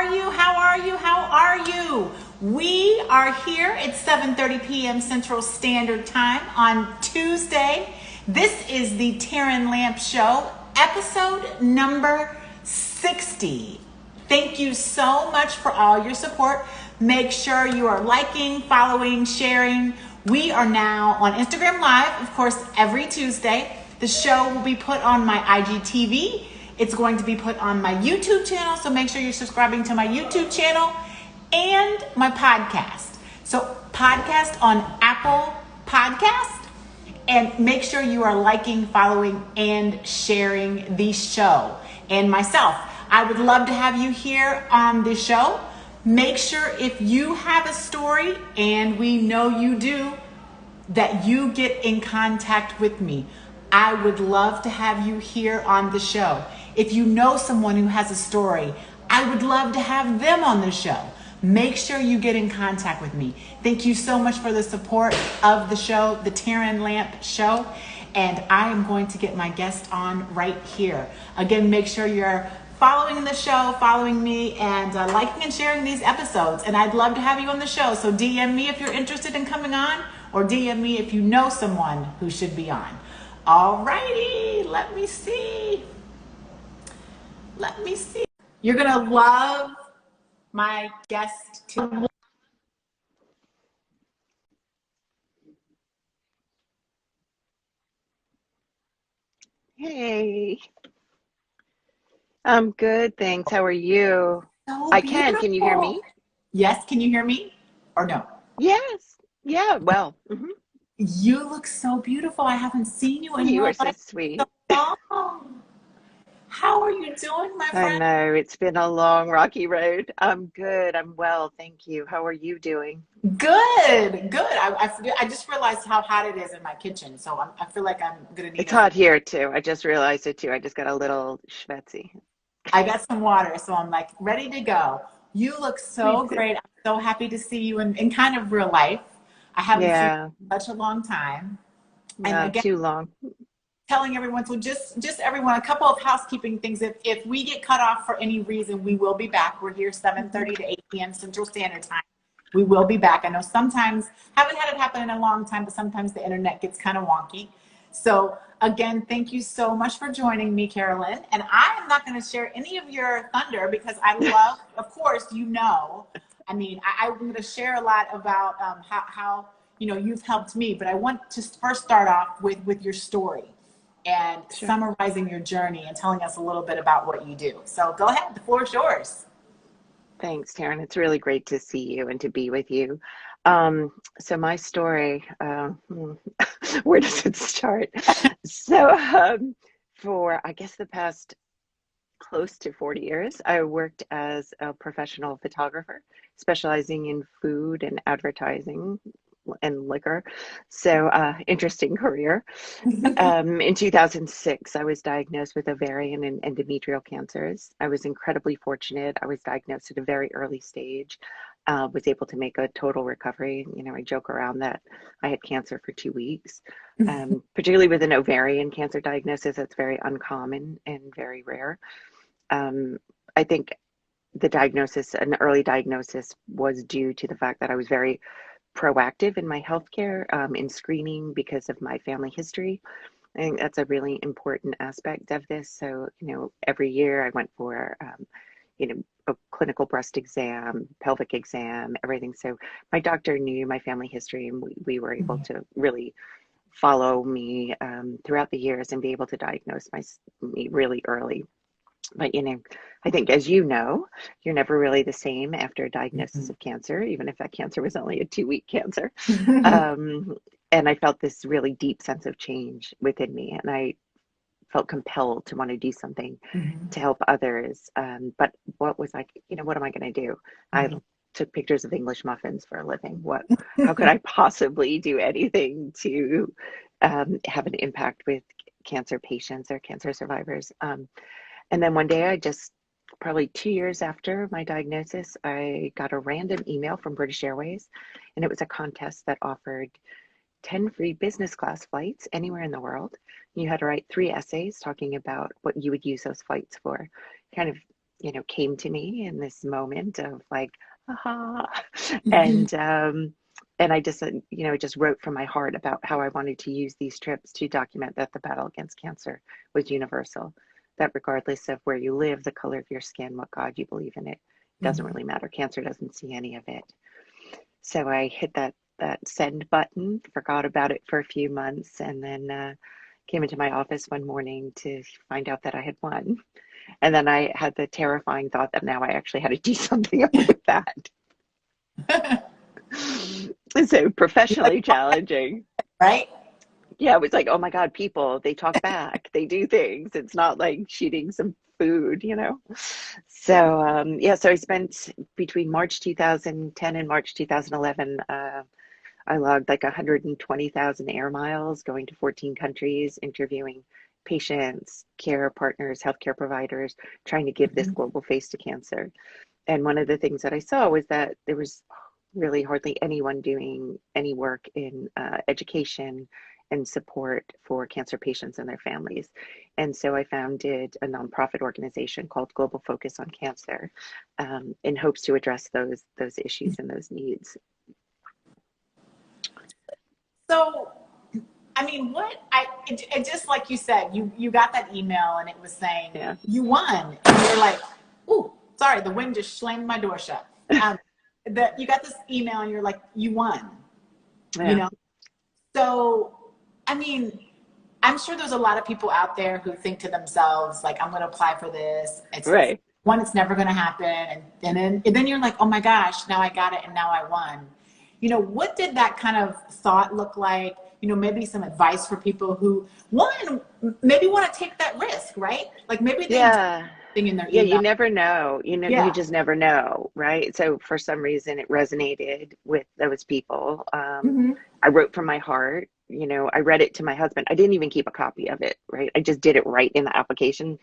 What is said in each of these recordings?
are you? How are you? How are you? We are here at 7:30 p.m. Central Standard Time on Tuesday. This is the TERRAN Lamp Show, episode number 60. Thank you so much for all your support. Make sure you are liking, following, sharing. We are now on Instagram Live, of course, every Tuesday. The show will be put on my IGTV. It's going to be put on my YouTube channel, so make sure you're subscribing to my YouTube channel and my podcast. So podcast on Apple Podcast, and make sure you are liking, following, and sharing the show and myself. I would love to have you here on the show. Make sure if you have a story, and we know you do, that you get in contact with me. I would love to have you here on the show. If you know someone who has a story, I would love to have them on the show. Make sure you get in contact with me. Thank you so much for the support of the show, the TERRAN Lamp Show. And I am going to get my guest on right here. Again, make sure you're following the show, following me, and liking and sharing these episodes. And I'd love to have you on the show. So DM me if you're interested in coming on, or DM me if you know someone who should be on. All righty, let me see. You're going to love my guest too. Hey, I'm good, thanks. How are you? So I can. Can you hear beautiful. me? Yes, can you hear me? Or no? Yes. Yeah, well, You look so beautiful. I haven't seen you in you real are so life sweet. so long. How are you doing, my I friend? know it's been a long, rocky road. I'm good. I'm well, thank you. How are you doing? Good, good. I just realized how hot it is in my kitchen, so I feel like I'm gonna need It's a. hot here too. I just realized it too. I just got a little schwitzy. I got some water, so I'm like ready to go. You look Me so too. great. I'm so happy to see you in kind of real life. I haven't seen Yeah, you in such a long time. And not again, too long. telling everyone, so just everyone, a couple of housekeeping things. If we get cut off for any reason, we will be back. We're here 7:30 to 8 p.m. Central Standard Time. We will be back. I know sometimes, haven't had it happen in a long time, but sometimes the internet gets kind of wonky. So again, thank you so much for joining me, Carolyn. And I am not going to share any of your thunder because I love, of course, I mean, I'm going to share a lot about how you've helped me, but I want to first start off with your story and Sure. summarizing your journey and telling us a little bit about what you do. So go ahead, the floor is yours. Thanks, Taryn. It's really great to see you and to be with you. So my story, where does it start? So for, I guess, the past close to 40 years, I worked as a professional photographer, specializing in food and advertising and liquor. So interesting career. In 2006, I was diagnosed with ovarian and endometrial cancers. I was incredibly fortunate. I was diagnosed at a very early stage, was able to make a total recovery. You know, I joke around that I had cancer for 2 weeks, particularly with an ovarian cancer diagnosis. That's very uncommon and very rare. I think the diagnosis, an early diagnosis, was due to the fact that I was very proactive in my healthcare, in screening because of my family history. I think that's a really important aspect of this. So, every year I went for, a clinical breast exam, pelvic exam, everything. So my doctor knew my family history, and we were able to really follow me throughout the years and be able to diagnose me really early. But, I think, as you know, you're never really the same after a diagnosis of cancer, even if that cancer was only a 2-week cancer. And I felt this really deep sense of change within me. And I felt compelled to want to do something to help others. But what was like, what am I going to do? I took pictures of English muffins for a living. How could I possibly do anything to have an impact with cancer patients or cancer survivors? And then one day, probably 2 years after my diagnosis, I got a random email from British Airways, and it was a contest that offered 10 free business class flights anywhere in the world. You had to write 3 essays talking about what you would use those flights for. Kind of came to me in this moment of like, aha. Mhm. And I just, just wrote from my heart about how I wanted to use these trips to document that the battle against cancer was universal, that regardless of where you live, the color of your skin, what God you believe in, it doesn't Mhm. really matter. Cancer doesn't see any of it. So I hit that send button, forgot about it for a few months, and then came into my office one morning to find out that I had won. And then I had the terrifying thought that now I actually had to do something with that. So You're like, professionally challenging. right? Yeah, it was like, oh my God, people, they talk back, they do things. It's not like shooting some food. So yeah, so I spent between March 2010 and March 2011. I logged like 120,000 air miles going to 14 countries, interviewing patients, care partners, healthcare providers, trying to give this Mhm. global face to cancer. And one of the things that I saw was that there was really hardly anyone doing any work in education and support for cancer patients and their families. And so I founded a nonprofit organization called Global Focus on Cancer, in hopes to address those issues and those needs. So, I mean, it just like you said, you got that email and it was saying Yeah, you won, and you're like, "Ooh, sorry, the wind just slammed my door shut." That you got this email and you're like, "You won," you yeah, know. So, I mean, I'm sure there's a lot of people out there who think to themselves, like, "I'm going to apply for this. It's right. one, it's never going to happen," and then you're like, "Oh my gosh, now I got it, and now I won." What did that kind of thought look like? Maybe some advice for people who, one, maybe want to take that risk, right? Like maybe they do Yeah. something in their Yeah, you email. never know. You Yeah. just never know, right? So for some reason it resonated with those people. Hmm. I wrote from my heart. I read it to my husband. I didn't even keep a copy of it, right? I just did it right in the application.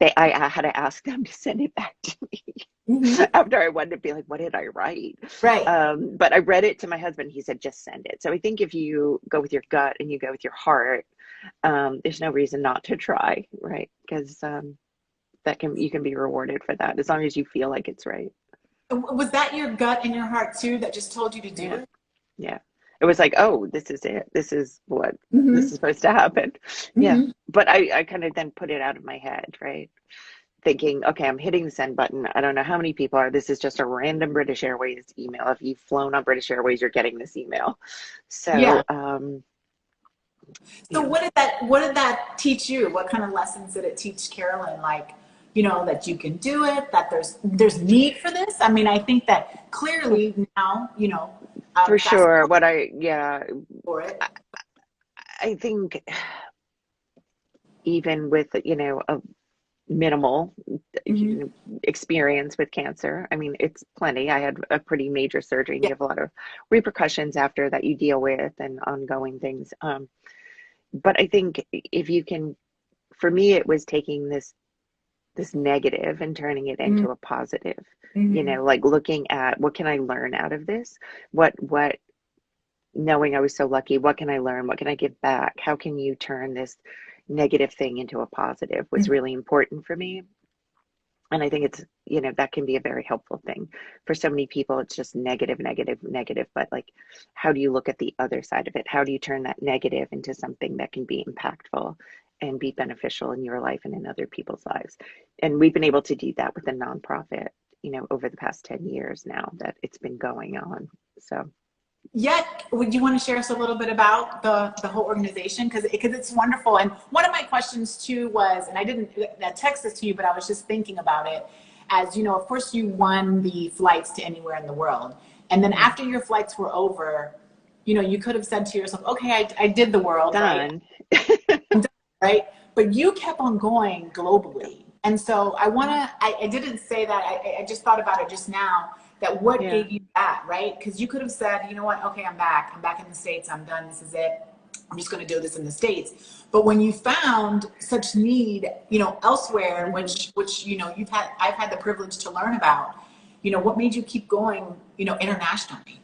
I had to ask them to send it back to me Hmm. after I wanted to be like, what did I write? Right. But I read it to my husband. He said, just send it. So I think if you go with your gut and you go with your heart, there's no reason not to try, right? Because that you can be rewarded for that as long as you feel like it's right. Was that your gut and your heart too that just told you to do Yeah, it? yeah. It was like, oh, this is it. This is what this is Hmm. supposed to happen. Yeah. Hmm. But I kind of then put it out of my head, right? Thinking, okay, I'm hitting the send button. I don't know how many people are. This is just a random British Airways email. If you've flown on British Airways, you're getting this email. Yeah. So, So you know, what did that teach you? What kind of lessons did it teach Carolyn? Like, that you can do it, that there's need for this. I mean, I think that clearly now, for fast sure. forward Yeah, for it. I think even with, a minimal Hmm. experience with cancer. I mean, it's plenty. I had a pretty major surgery and Yeah. you have a lot of repercussions after that you deal with and ongoing things. But I think if you can, for me, it was taking this negative and turning it into a positive, Mm-hmm. like looking at what can I learn out of this? What knowing I was so lucky, what can I learn? What can I give back? How can you turn this negative thing into a positive was really important for me. And I think it's, that can be a very helpful thing. For so many people, it's just negative, negative, negative. But like, how do you look at the other side of it? How do you turn that negative into something that can be impactful and be beneficial in your life and in other people's lives? And we've been able to do that with a nonprofit, over the past 10 years now that it's been going on. So, Yeah, would you want to share us a little bit about the whole organization? Because it's wonderful. And one of my questions too was, and I didn't text this to you, but I was just thinking about it. As you know, of course, you won the flights to anywhere in the world, and then yeah, after your flights were over, you could have said to yourself, "Okay, I did the world, right? done. I'm done," right?" But you kept on going globally. And so I didn't say that. I just thought about it just now that what Yeah. gave you that, right? Because you could have said, you know what, okay, I'm back. I'm back in the States. I'm done. This is it. I'm just going to do this in the States. But when you found such need, elsewhere, Hmm. which, I've had the privilege to learn about, what made you keep going, internationally?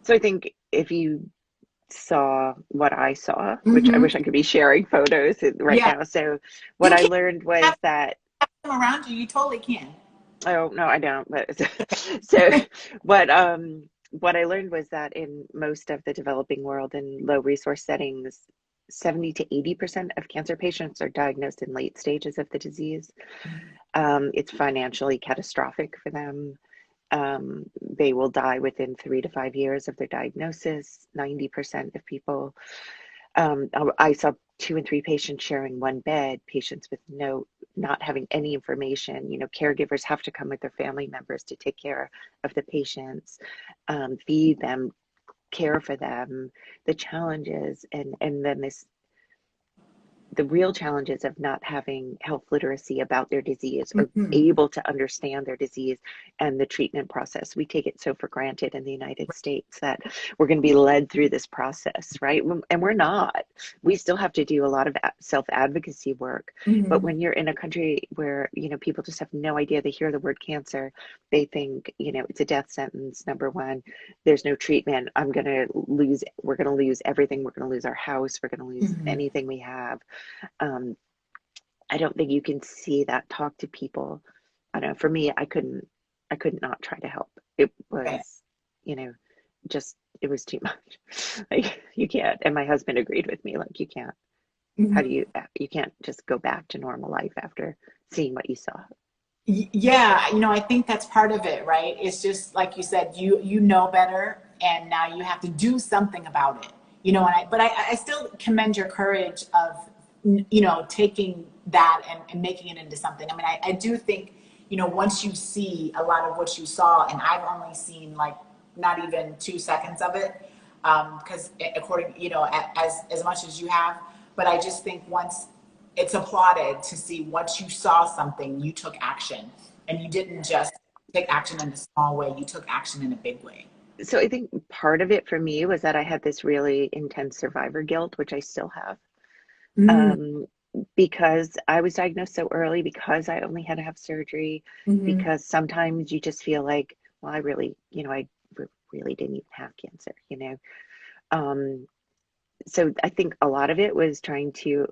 So I think if you saw what I saw, which I Mm-hmm. wish I could be sharing photos right Yeah. now. So what You I can't learned have was that, them around you. You totally can. Oh, no, I don't. But so what I learned was that in most of the developing world in low resource settings, 70 to 80% of cancer patients are diagnosed in late stages of the disease. It's financially catastrophic for them. They will die within 3 to 5 years of their diagnosis. 90% of people. I saw 2 and 3 patients sharing one bed, patients with not having any information. Caregivers have to come with their family members to take care of the patients, feed them, care for them, the challenges, and then the real challenges of not having health literacy about their disease or Mhm. able to understand their disease and the treatment process. We take it so for granted in the United States that we're going to be led through this process, right? And we're not. We still have to do a lot of self-advocacy work. But Mhm. when you're in a country where, people just have no idea, they hear the word cancer, they think, it's a death sentence, number one. There's no treatment. We're going to lose everything. We're going to lose our house. We're going to lose Mhm. anything we have. um, I don't think you can see that, talk to people. I don't know. For me, I couldn't not try to help. It Right. was, you know, just, it was too much. Like, you can't. And my husband agreed with me, like, you can't. How do Mhm. you can't just go back to normal life after seeing what you saw. Yeah, I think that's part of it, right? It's just like you said, you know better, and now you have to do something about it. But I still commend your courage of taking that and making it into something. I mean, I do think once you see a lot of what you saw, and I've only seen like not even 2 seconds of it, because according as much as you have, but I just think once it's applauded to see once you saw something, you took action. And you didn't just take action in a small way, you took action in a big way. So I think part of it for me was that I had this really intense survivor guilt, which I still have. Mm. Um, because I was diagnosed so early, because I only had to have surgery, Hmm. because sometimes you just feel like, well, I really didn't even have cancer. Um, so I think a lot of it was trying to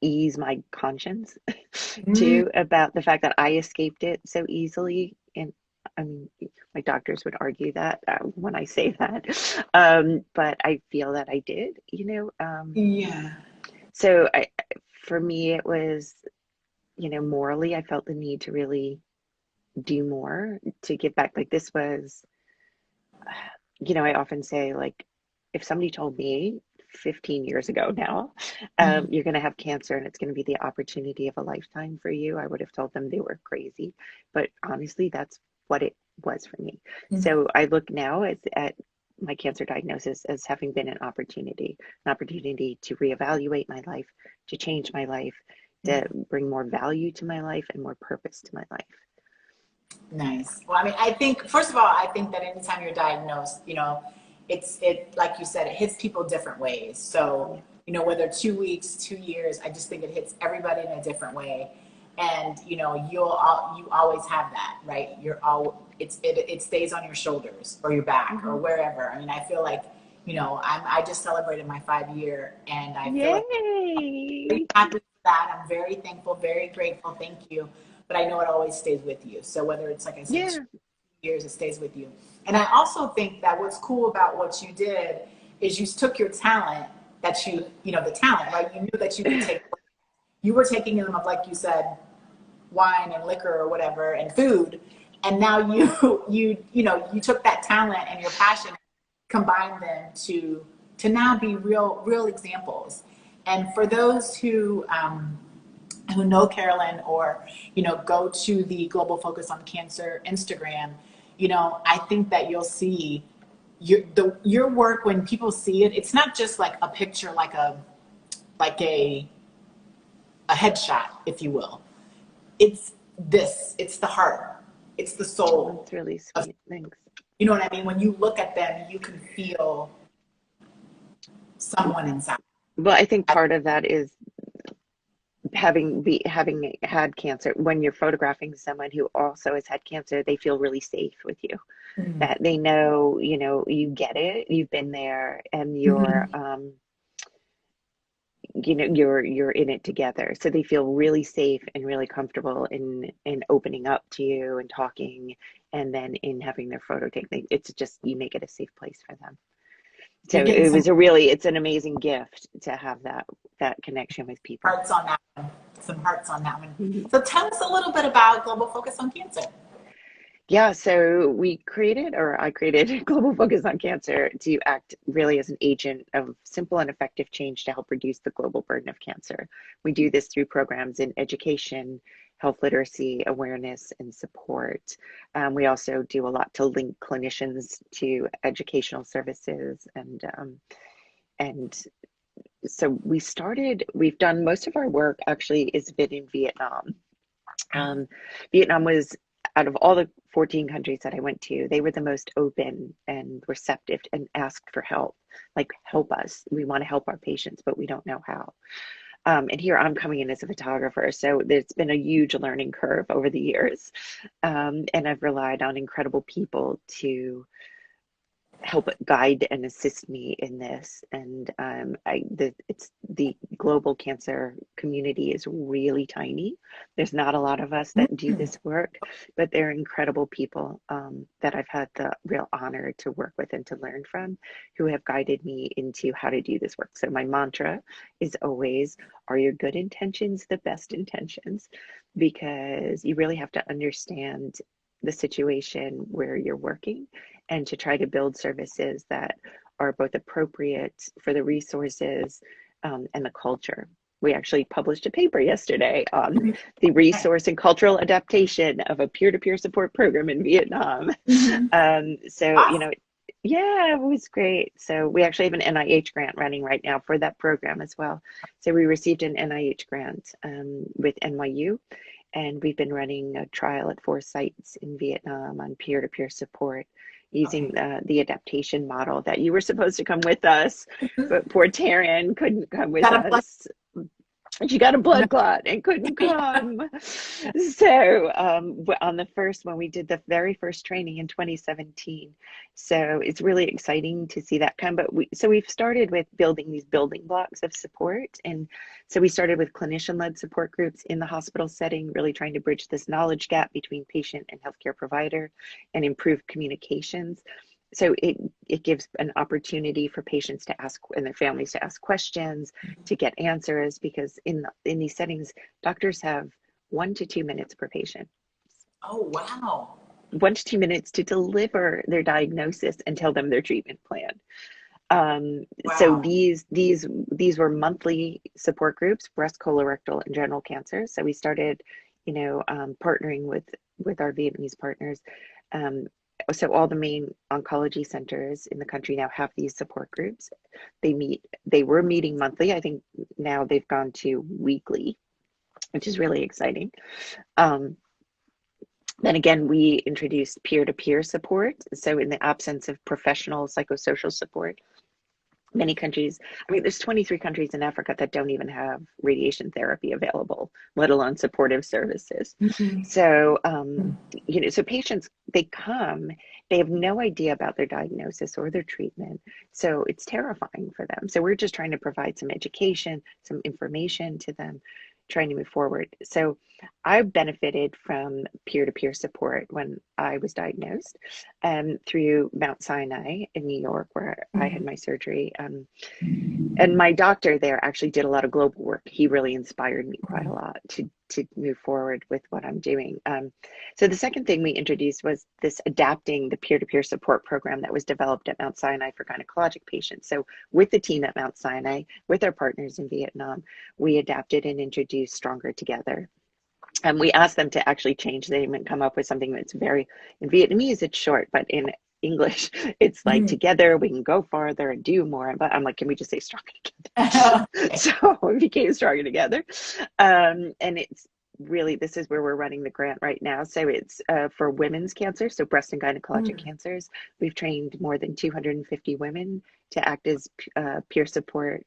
ease my conscience Mm. too, about the fact that I escaped it so easily. And I mean, my doctors would argue that when I say that, but I feel that I did. Yeah. So for me, it was, morally, I felt the need to really do more to give back. Like, this was, I often say, like, if somebody told me 15 years ago now, Mhm. you're going to have cancer and it's going to be the opportunity of a lifetime for you, I would have told them they were crazy. But honestly, that's what it was for me. Mhm. So I look now at my cancer diagnosis as having been an opportunity to reevaluate my life, to change my life, to bring more value to my life and more purpose to my life. Nice. Well, I mean, I think first of all, I think that anytime you're diagnosed, it like you said, it hits people different ways. So, Yeah. whether 2 weeks, 2 years, I just think it hits everybody in a different way. And you always have that, right? It stays on your shoulders or your back or Hmm. wherever. I mean, I feel like I just celebrated my 5 year, and I feel like very Yay! happy for that. I'm very thankful, very grateful. Thank you. But I know it always stays with you. So whether it's like I said, Yeah. 2 years, it stays with you. And I also think that what's cool about what you did is you took your talent the talent, right? You knew that you could take. You were taking them of, like you said, wine and liquor or whatever and food, and now you took that talent and your passion, combined them to now be real examples. And for those who know Carolyn, or go to the Global Focus on Cancer Instagram, I think that you'll see your work. When people see it, it's not just like a picture, like a headshot, if you will. It's the heart, it's the Oh, soul that's really of, sweet. Thanks. you know what I mean? When you look at them, you can feel someone inside. Well, I think part of that is having had cancer. When you're photographing someone who also has had cancer, they feel really safe with you. Mm-hmm. That they know, you get it, you've been there, and Mm-hmm. you're in it together, so they feel really safe and really comfortable in opening up to you and talking, and then in having their photo taken. It's just, you make it a safe place for them. So You're getting some it's an amazing gift to have that connection with people. hearts on that one. Some hearts on that one. Mhm. So tell us a little bit about Global Focus on Cancer. Yeah, so I created Global Focus on Cancer to act really as an agent of simple and effective change to help reduce the global burden of cancer. We do this through programs in education, health literacy, awareness, and support. We also do a lot to link clinicians to educational services, and so we've done most of our work actually is been in Vietnam. Um, Vietnam was, out of all the 14 countries that I went to, they were the most open and receptive and asked for help. Like, help us. We want to help our patients, but we don't know how. And here I'm coming in as a photographer, so there's been a huge learning curve over the years. And I've relied on incredible people to help guide and assist me in this. And it's the global cancer community is really tiny. There's not a lot of us that do this work, but they're incredible people that I've had the real honor to work with and to learn from, who have guided me into how to do this work. So my mantra is always, are your good intentions the best intentions? Because you really have to understand the situation where you're working, and to try to build services that are both appropriate for the resources and the culture. We actually published a paper yesterday on the resource and cultural adaptation of a peer-to-peer support program in Vietnam. So, Awesome. yeah, it was great. So we actually have an NIH grant running right now for that program as well. So we received an NIH grant with NYU, and we've been running a trial at 4 sites in Vietnam on peer-to-peer support using Okay. the adaptation model that you were supposed to come with us, but poor Taryn couldn't come with Got a blood. us. She got a No. blood clot and couldn't come. So on the first, when we did the very first training in 2017, so it's really exciting to see that come. But we've started with building these building blocks of support, and so we started with clinician-led support groups in the hospital setting, really trying to bridge this knowledge gap between patient and healthcare provider, and improve communications. So it gives an opportunity for patients to ask and their families to ask questions, to get answers, because in these settings, doctors have 1 to 2 minutes per patient. Oh, wow. 1 to 2 minutes to deliver their diagnosis and tell them their treatment plan. So Wow. these were monthly support groups, breast, colorectal, and general cancer. So we started, partnering with our Vietnamese partners. So all the main oncology centers in the country now have these support groups. They were meeting monthly. I think now they've gone to weekly, which is really exciting. Um, then again, we introduced peer-to-peer support. So in the absence of professional psychosocial support, many countries, I mean, there's 23 countries in Africa that don't even have radiation therapy available, let alone supportive services. So, so patients, they come, they have no idea about their diagnosis or their treatment. So it's terrifying for them. So we're just trying to provide some education, some information to them, trying to move forward. So I benefited from peer-to-peer support when I was diagnosed through Mount Sinai in New York, where I had my surgery. And my doctor there actually did a lot of global work. He really inspired me quite a lot to move forward with what I'm doing. So the second thing we introduced was this adapting the peer-to-peer support program that was developed at Mount Sinai for gynecologic patients. So with the team at Mount Sinai, with our partners in Vietnam, we adapted and introduced Stronger Together. And we asked them to actually change the name and come up with something that's very, in Vietnamese, it's short, but in English, it's like, together we can go farther and do more. But I'm like, can we just say Stronger Together? Okay. So we became Stronger Together. And it's really, this is where we're running the grant right now. So it's for women's cancer, so breast and gynecologic cancers. We've trained more than 250 women to act as peer support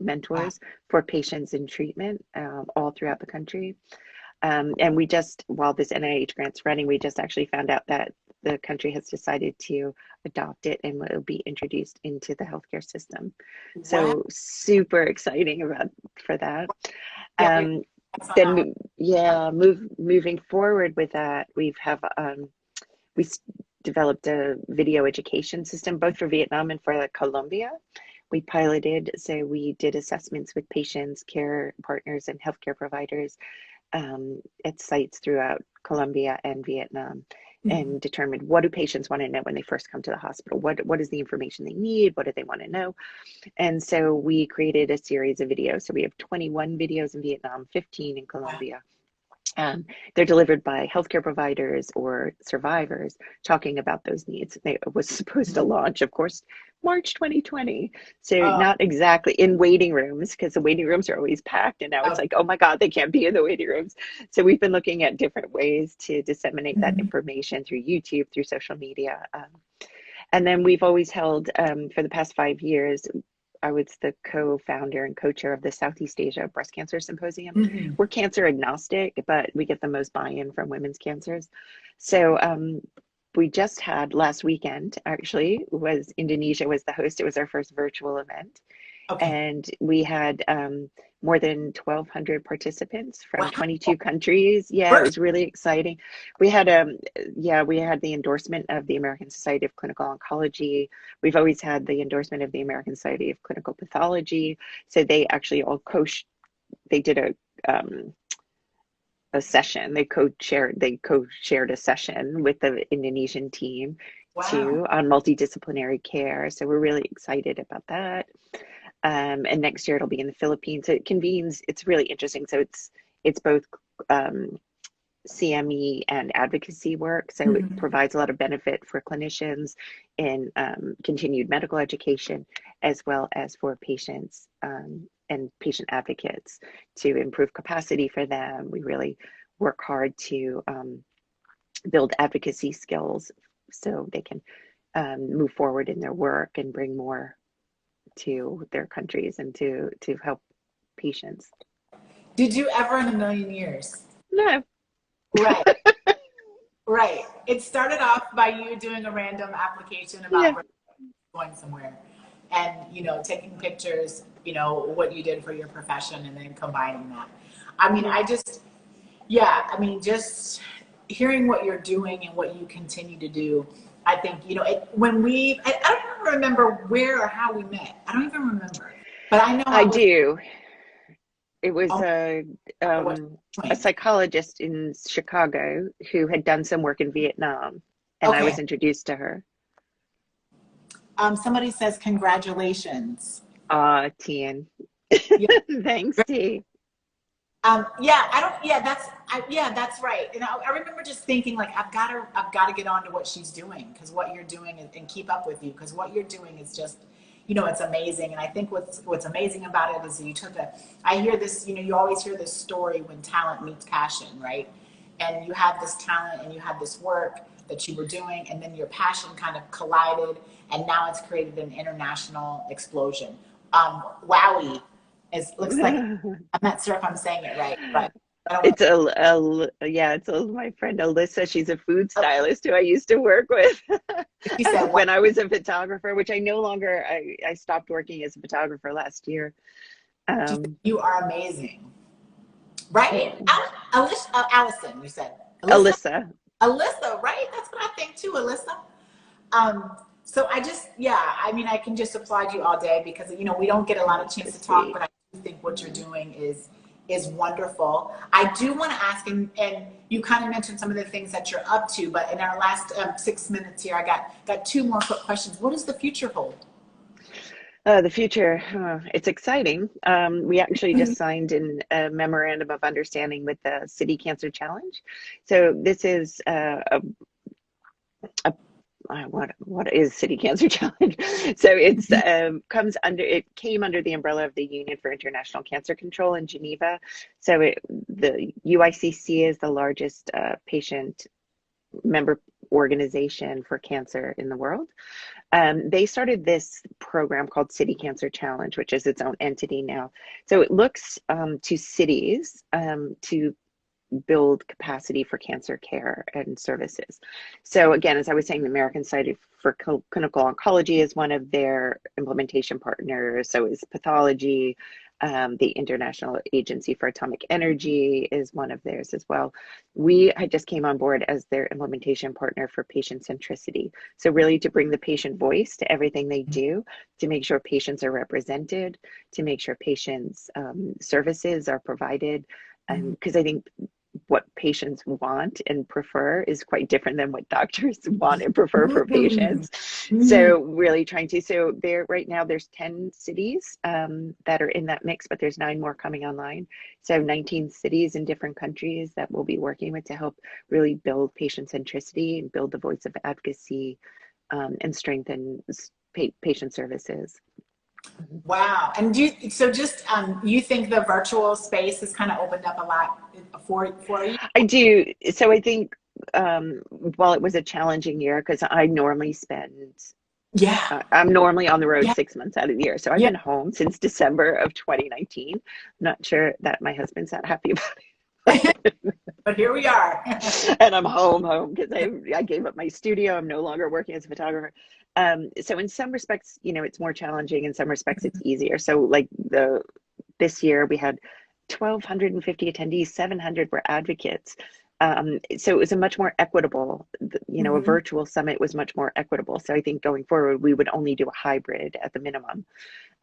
Wow. mentors for patients in treatment all throughout the country. And we just, while this NIH grant's running, we just actually found out that the country has decided to adopt it and will be introduced into the healthcare system. Wow. So super exciting about for that. Yeah, we Um, on that one. then yeah, moving forward with that, we developed a video education system both for Vietnam and for Colombia. We piloted, so we did assessments with patients, care partners, and healthcare providers at sites throughout Colombia and Vietnam, Mhm. and determined what do patients want to know when they first come to the hospital. What is the information they need? What do they want to know? And so we created a series of videos. So we have 21 videos in Vietnam, 15 in Wow. Colombia. They're delivered by healthcare providers or survivors talking about those needs. It was supposed to Mhm. launch, of course, March 2020. So Oh, not exactly in waiting rooms, because the waiting rooms are always packed. And now it's oh. like, oh my God, they can't be in the waiting rooms. So we've been looking at different ways to disseminate that Mhm. information through YouTube, through social media. And then we've always held, for the past 5 years, I was the co-founder and co-chair of the Southeast Asia Breast Cancer Symposium. Mhm. We're cancer agnostic, but we get the most buy-in from women's cancers. So we just had last weekend, actually, was Indonesia was the host. It was our first virtual event. Okay. And we had more than 1,200 participants from Wow. 22 countries. Yeah, it First. was really exciting. We had we had the endorsement of the American Society of Clinical Oncology. We've always had the endorsement of the American Society of Clinical Pathology. So they actually all they did a session. They co-shared a session with the Indonesian team Wow. too on multidisciplinary care. So we're really excited about that. And next year it'll be in the Philippines. So it convenes. It's really interesting. So it's both CME and advocacy work. So it Mhm. provides a lot of benefit for clinicians in continued medical education, as well as for patients and patient advocates to improve capacity for them. We really work hard to build advocacy skills so they can move forward in their work and bring more to their countries and to help patients. Did you ever in a million years? No. Right. Right. It started off by you doing a random application Yeah. about going somewhere and, taking pictures, what you did for your profession and then combining that. I mean, Yeah. just hearing what you're doing and what you continue to do. I think, I don't even remember where or how we met. I don't even remember. But I know I I was do. It was on what a point. psychologist in Chicago who had done some work in Vietnam, and I Okay. was introduced to her. Somebody says congratulations. Ah, Tien. Yeah. Thanks, T. Yeah, I don't. Yeah, that's right. And I remember just thinking like, I've got to get on to what she's doing because what you're doing and keep up with you because what you're doing is just, it's amazing. And I think what's amazing about it is that I hear this. You always hear this story when talent meets passion, right? And you have this talent and you had this work that you were doing, and then your passion kind of collided, and now it's created an international explosion. Wowie looks like I'm not sure if I'm saying it right, but I don't It's yeah, my friend Alyssa. She's a food know. stylist who I used to work with She said, "Wow, when I was a photographer, which I no longer, I stopped working as a photographer last year. she said, Um, you are amazing." Right? Allison, you said. Alyssa? Alyssa. Alyssa, right? That's what I think too, Alyssa. So I mean, I can just applaud you all day because, we don't get a lot Oh, of so chance to talk, sweet. but I do think what you're doing is wonderful. I do want to ask, and you kind of mentioned some of the things that you're up to, but in our last 6 minutes here, I got two more quick questions. What does the future hold? The future, it's exciting. We actually just signed a memorandum of understanding with the City Cancer Challenge. So this is a what is City Cancer Challenge? So it came under the umbrella of the Union for International Cancer Control in Geneva. So the UICC is the largest patient member organization for cancer in the world. They started this program called City Cancer Challenge, which is its own entity now. So it looks to cities to build capacity for cancer care and services. So again, as I was saying, the American Society for Clinical Oncology is one of their implementation partners. So is pathology. The International Agency for Atomic Energy is one of theirs as well. I just came on board as their implementation partner for patient centricity. So really to bring the patient voice to everything they do, to make sure patients are represented, to make sure patients' services are provided. Because I think what patients want and prefer is quite different than what doctors want and prefer for patients. So really trying to, so there right now there's 10 cities that are in that mix, but there's 9 more coming online. So 19 cities in different countries that we'll be working with to help really build patient centricity and build the voice of advocacy and strengthen patient services. Wow. And you think the virtual space has kind of opened up a lot for you? I do. So I think while it was a challenging year, because I normally spend, I'm normally on the road 6 months out of the year. So I've been home since December of 2019. I'm not sure that my husband's that happy about it. But here we are. And I'm home because I gave up my studio. I'm no longer working as a photographer. So in some respects, it's more challenging. In some respects, it's easier. So like this year we had 1,250 attendees, 700 were advocates. So it was a much more equitable, a virtual summit was much more equitable. So I think going forward, we would only do a hybrid at the minimum.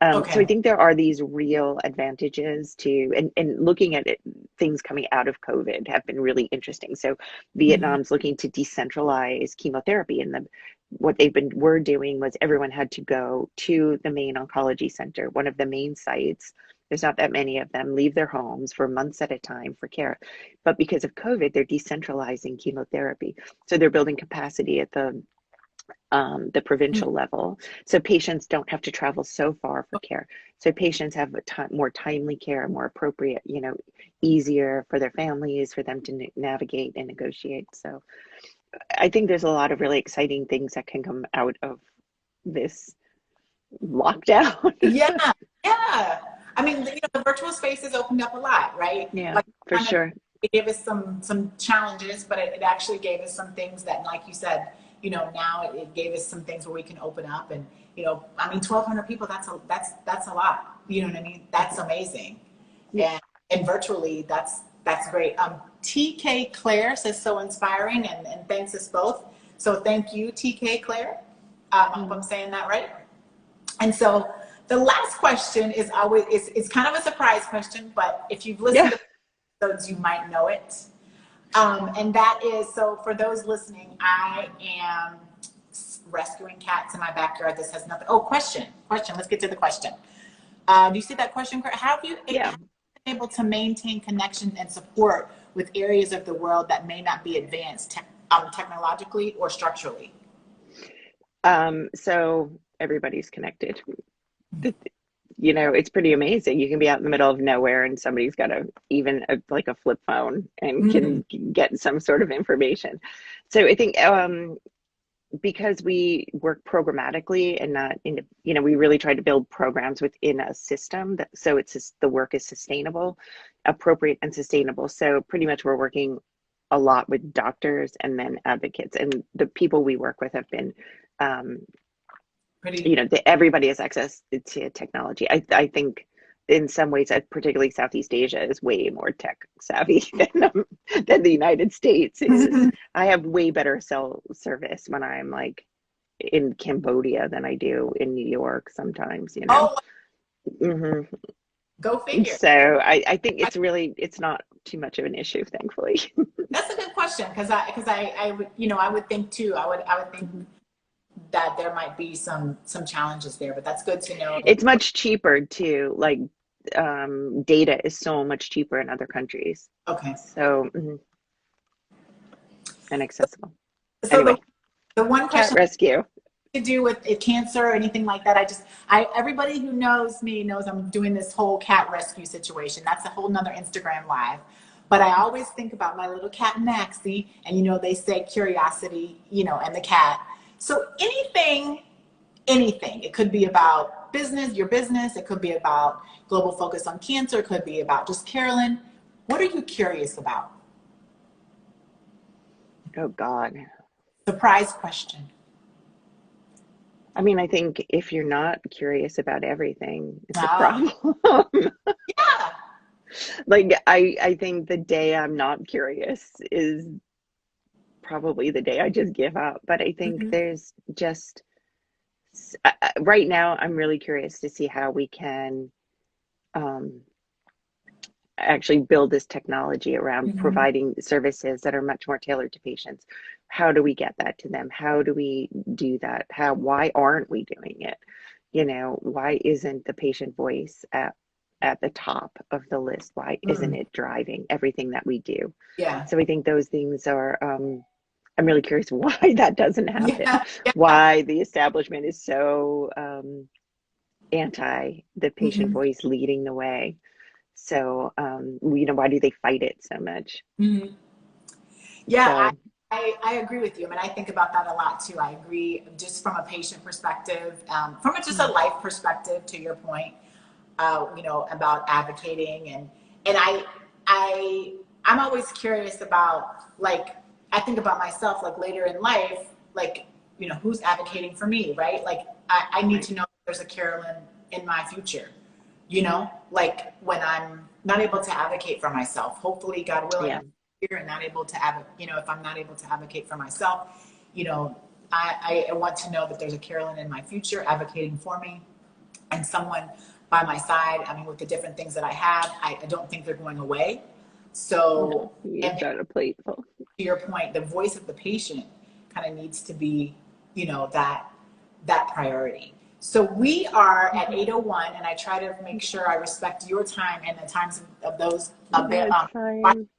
So I think there are these real advantages to, and looking at it, things coming out of COVID have been really interesting. So Vietnam's looking to decentralize chemotherapy, and what were doing was everyone had to go to the main oncology center, one of the main sites. There's not that many of them, leave their homes for months at a time for care. But because of COVID, they're decentralizing chemotherapy. So they're building capacity at the provincial level. So patients don't have to travel so far for care. So patients have more timely care, more appropriate, easier for their families, for them to navigate and negotiate. So I think there's a lot of really exciting things that can come out of this lockdown. Yeah. I mean, the virtual space has opened up a lot, right? Yeah, for sure. It gave us some challenges, but it actually gave us some things that, like you said, now it gave us some things where we can open up, and 1,200 people, that's a lot. You know what I mean? That's amazing. Yeah. And virtually, that's great. TK Claire says so inspiring, and thanks us both. So thank you, TK Claire. I hope I'm saying that right. And so the last question is always it's kind of a surprise question, but if you've listened to episodes, you might know it. And that is, so for those listening, I am rescuing cats in my backyard. This has nothing. Oh, question. Let's get to the question. Do you see that question? How have you been able to maintain connection and support with areas of the world that may not be advanced technologically or structurally? So everybody's connected. It's pretty amazing. You can be out in the middle of nowhere and somebody's got a flip phone and can get some sort of information. So I think because we work programmatically and not we really try to build programs within a system so the work is sustainable, appropriate, and sustainable. So pretty much we're working a lot with doctors and then advocates, and the people we work with have been everybody has access to technology. I think in some ways, particularly Southeast Asia is way more tech savvy than the United States is. I have way better cell service when I'm like in Cambodia than I do in New York sometimes, Oh, go figure. So I think it's not too much of an issue, thankfully. That's a good question, because I would think too. I would think that there might be some challenges there, but that's good to know. It's much cheaper too. Like data is so much cheaper in other countries. Okay. So and accessible. So anyway, the one question cat rescue to do with cancer or anything like that, everybody who knows me knows I'm doing this whole cat rescue situation. That's a whole nother Instagram live. But I always think about my little cat Maxie, and they say curiosity, and the cat. So anything, it could be about your business, it could be about global focus on cancer, it could be about just Carolyn. What are you curious about? Oh God. Surprise question. I mean, I think if you're not curious about everything, it's a Oh, problem. yeah. Like I think the day I'm not curious is probably the day I just give up. But I think Hmm. there's just right now I'm really curious to see how we can um, actually build this technology around Hmm. providing services that are much more tailored to patients. How do we get that to them? How do we do that? Why aren't we doing it? You know, why isn't the patient voice at the top of the list? Why isn't Mm. it driving everything that we do? Yeah. So I think those things are, I'm really curious why that doesn't happen, Yeah. Yeah. why the establishment is so anti the patient Hmm. voice leading the way. So, you know, why do they fight it so much? Hmm. Yeah, So, I agree with you. I mean, I think about that a lot too. I agree just from a patient perspective, from just a mm, life perspective, to your point, about advocating and I, I'm always curious about, like, I think about myself, like later in life, like, who's advocating for me, right? Like, I need right. to know if there's a Carolyn in my future, like when I'm not able to advocate for myself, hopefully, God willing, Yeah. I'm here and not able to if I'm not able to advocate for myself, you know, I want to know that there's a Carolyn in my future advocating for me and someone by my side. I mean, with the different things that I have, I don't think they're going away. No, So, you've and got a plate full. to your point, the voice of the patient kind of needs to be, that priority. So we are at Mhm. 8:01, and I try to make sure I respect your time and the times of those of No, their. it's fine.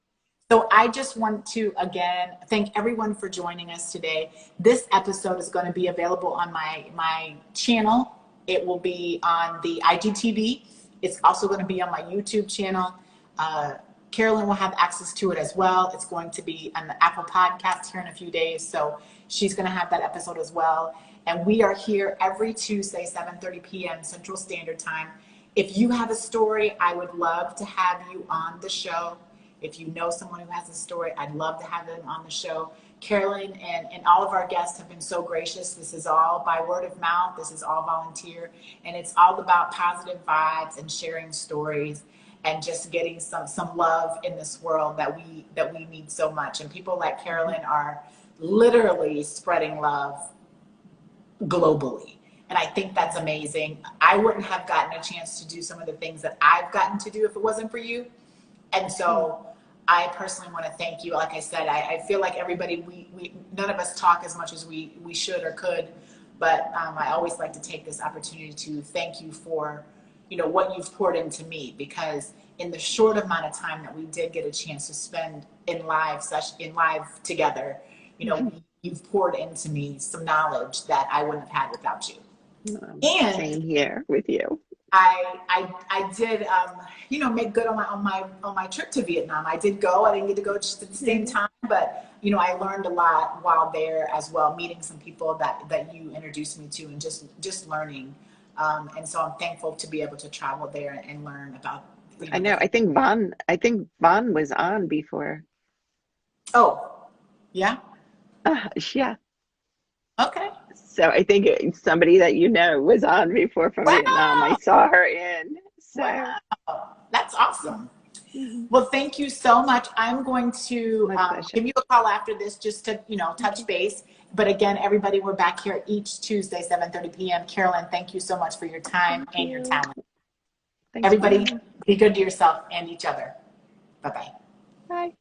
So I just want to again thank everyone for joining us today. This episode is going to be available on my channel. It will be on the IGTV. It's also going to be on my YouTube channel. Uh, Carolyn will have access to it as well. It's going to be on the Apple Podcast here in a few days, so she's going to have that episode as well. And we are here every Tuesday, 7:30 p.m. Central Standard Time. If you have a story, I would love to have you on the show. If you know someone who has a story, I'd love to have them on the show. Carolyn and all of our guests have been so gracious. This is all by word of mouth. This is all volunteer. And it's all about positive vibes and sharing stories and just getting some love in this world that we need so much. And people like Mhm. Carolyn are literally spreading love globally. And I think that's amazing. I wouldn't have gotten a chance to do some of the things that I've gotten to do if it wasn't for you. And Mm. so I personally want to thank you. Like I said, I feel like everybody, we none of us talk as much as we should or could, but I always like to take this opportunity to thank you for, what you've poured into me, because in the short amount of time that we did get a chance to spend in live together, you've poured into me some knowledge that I wouldn't have had without you. And Same here with you. I did make good on my trip to Vietnam. I did go. I didn't get to go just at the same Yeah. time, but I learned a lot while there as well, meeting some people that you introduced me to, and just learning. And so I'm thankful to be able to travel there and learn about I the. know. I think Vaughn was on before. Oh, yeah. Yeah. Okay. So I think somebody that you know was on before from Vietnam. I Wow. saw her in. So, Wow. That's awesome. mhm. Well, thank you so much. I'm going to My pleasure. give you a call after this just to, touch Okay. base. But again, everybody, we're back here each Tuesday, 7:30 p.m. Carolyn, thank you so much for your time Thank and your you. talent. Thanks, Everybody, Carolyn. be good to yourself and each other. Bye-bye. Bye.